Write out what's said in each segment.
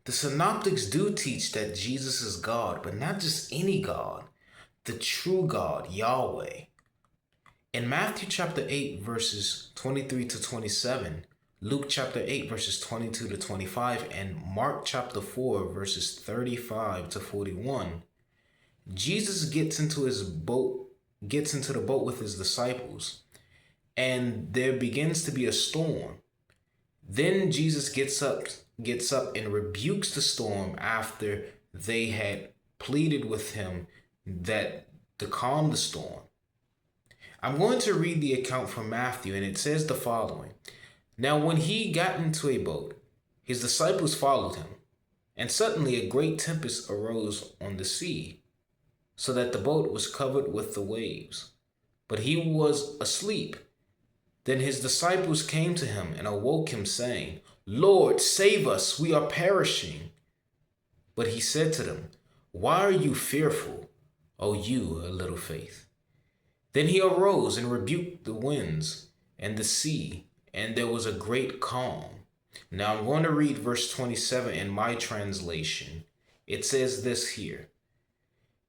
The Synoptics do teach that Jesus is God, but not just any God, the true God, Yahweh. In Matthew chapter 8, verses 23 to 27, Luke chapter 8, verses 22 to 25, and Mark chapter 4, verses 35 to 41, Jesus gets into the boat with his disciples, and there begins to be a storm. Then Jesus gets up and rebukes the storm after they had pleaded with him that to calm the storm. I'm going to read the account from Matthew, and it says the following. Now, when he got into a boat, his disciples followed him, and suddenly a great tempest arose on the sea, so that the boat was covered with the waves. But he was asleep. Then his disciples came to him and awoke him, saying, Lord, save us, we are perishing. But he said to them, Why are you fearful, O you of little faith? Then he arose and rebuked the winds and the sea, and there was a great calm. Now I'm going to read verse 27 in my translation. It says this here.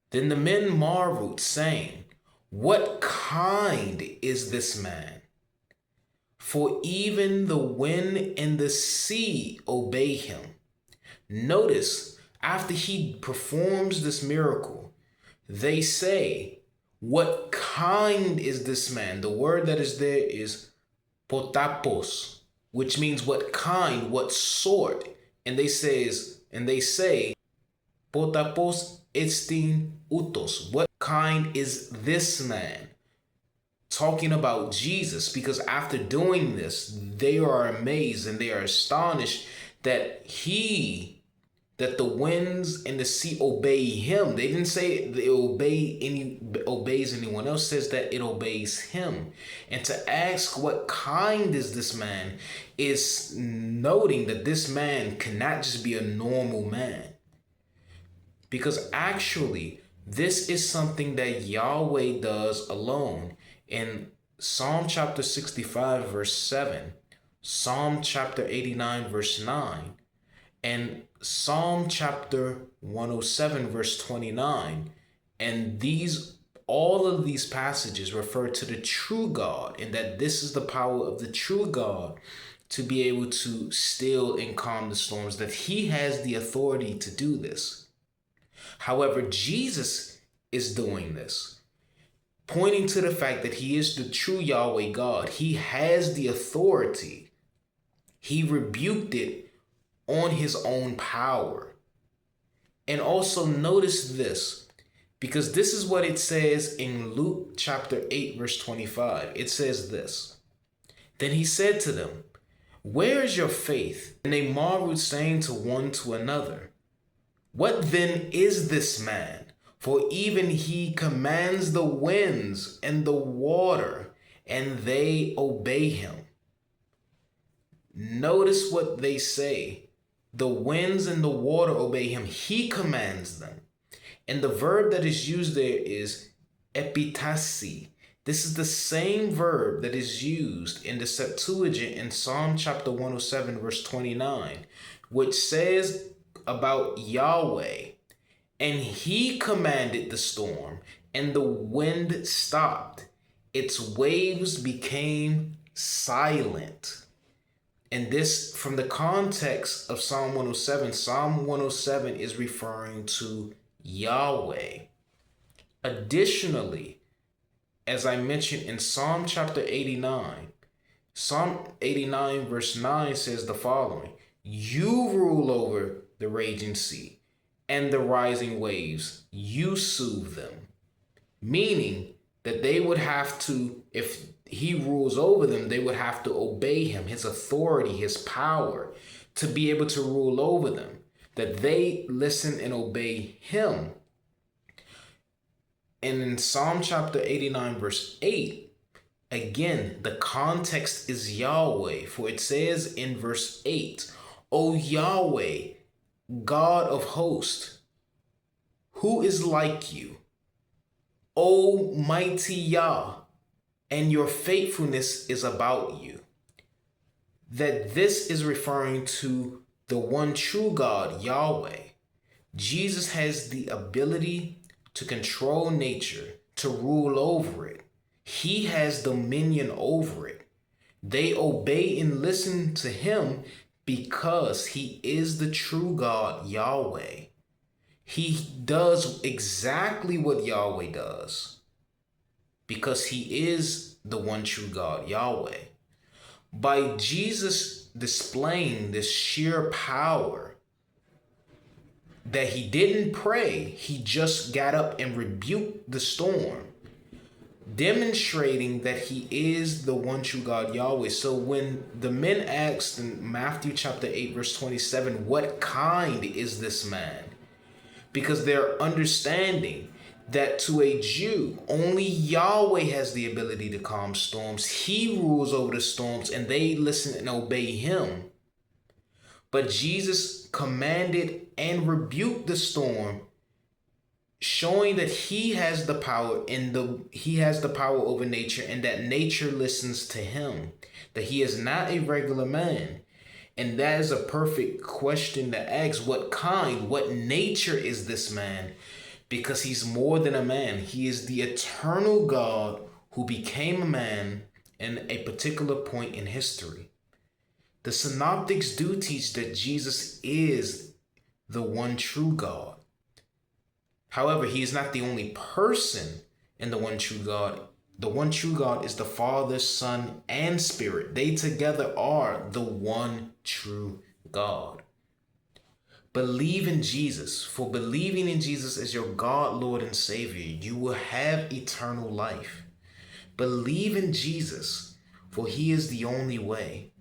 Then the men marveled, saying, What kind is this man? For even the wind and the sea obey him. Notice, after he performs this miracle, they say, What kind is this man? The word that is there is potapos, which means what kind, what sort. And they say, potapos estin utos. What kind is this man? Talking about Jesus, because after doing this, they are amazed and they are astonished that the winds and the sea obey him. They didn't say they obeys anyone else. It says that it obeys him. And to ask what kind is this man is noting that this man cannot just be a normal man. Because actually, this is something that Yahweh does alone. In Psalm chapter 65, verse 7, Psalm chapter 89, verse 9, and Psalm chapter 107, verse 29, and all of these passages refer to the true God, and that this is the power of the true God to be able to still and calm the storms, that he has the authority to do this. However, Jesus is doing this, pointing to the fact that he is the true Yahweh God. He has the authority. He rebuked it on his own power. And also notice this, because this is what it says in Luke chapter 8, verse 25. It says this, Then he said to them, Where is your faith? And they marveled, saying to one to another, What then is this man? For even he commands the winds and the water, and they obey him. Notice what they say. The winds and the water obey him. He commands them. And the verb that is used there is epitasi. This is the same verb that is used in the Septuagint in Psalm chapter 107, verse 29, which says about Yahweh, and he commanded the storm, and the wind stopped. Its waves became silent. And this, from the context of Psalm 107, Psalm 107 is referring to Yahweh. Additionally, as I mentioned in Psalm chapter 89, Psalm 89 verse 9 says the following, You rule over the raging sea and the rising waves, you soothe them. Meaning that they would have to, if he rules over them, they would have to obey him, his authority, his power, to be able to rule over them. That they listen and obey him. And in Psalm chapter 89, verse 8, again, the context is Yahweh. For it says in verse 8, O Yahweh, God of hosts, who is like you? O mighty Yah, and your faithfulness is about you. That this is referring to the one true God, Yahweh. Jesus has the ability to control nature, to rule over it. He has dominion over it. They obey and listen to him because he is the true God, Yahweh. He does exactly what Yahweh does because he is the one true God, Yahweh. By Jesus displaying this sheer power that he didn't pray, he just got up and rebuked the storm, demonstrating that he is the one true God, Yahweh. So when the men asked in Matthew chapter 8, verse 27, what kind is this man? Because they're understanding that to a Jew, only Yahweh has the ability to calm storms. He rules over the storms and they listen and obey him. But Jesus commanded and rebuked the storm, showing that he has the power he has the power over nature and that nature listens to him, that he is not a regular man. And that is a perfect question to ask. What nature is this man? Because he's more than a man. He is the eternal God who became a man in a particular point in history. The Synoptics do teach that Jesus is the one true God. However, he is not the only person in the one true God. The one true God is the Father, Son, and Spirit. They together are the one true God. Believe in Jesus, for believing in Jesus as your God, Lord, and Savior, you will have eternal life. Believe in Jesus, for he is the only way.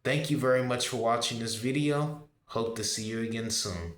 Thank you very much for watching this video. Hope to see you again soon.